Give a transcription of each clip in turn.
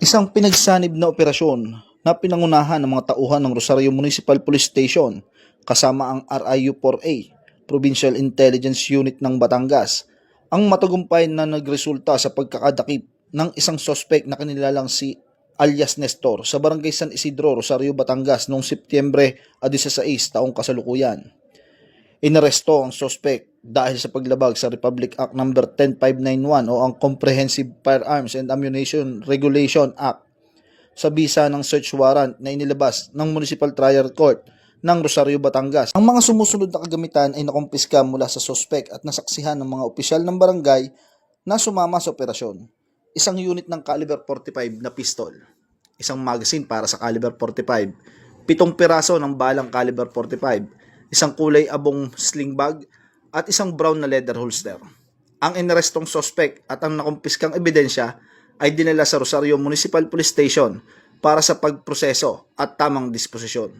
Isang pinagsanib na operasyon na pinangunahan ng mga tauhan ng Rosario Municipal Police Station kasama ang RIU-4A, Provincial Intelligence Unit ng Batangas, ang matagumpay na nagresulta sa pagkakadakip ng isang sospek na kinilalang si alias Nestor sa Barangay San Isidro, Rosario, Batangas noong Setyembre 16 taong kasalukuyan. Inaresto ang sospek dahil sa paglabag sa Republic Act No. 10591 o ang Comprehensive Firearms and Ammunition Regulation Act sa bisa ng search warrant na inilabas ng Municipal Trial Court ng Rosario, Batangas. Ang mga sumusunod na kagamitan ay nakumpiska mula sa sospek at nasaksihan ng mga opisyal ng barangay na sumama sa operasyon. Isang unit ng caliber 45 na pistol, isang magazine para sa caliber 45, 7 piraso ng balang caliber 45, isang kulay abong sling bag at isang brown na leather holster. Ang inarestong sospek at ang nakumpiskang ebidensya ay dinala sa Rosario Municipal Police Station para sa pagproseso at tamang disposisyon.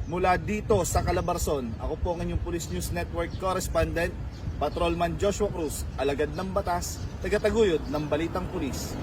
Mula dito sa Calabarzon, ako po ang inyong Police News Network Correspondent, Patrolman Joshua Cruz, alagad ng batas, tagataguyod ng Balitang Pulis.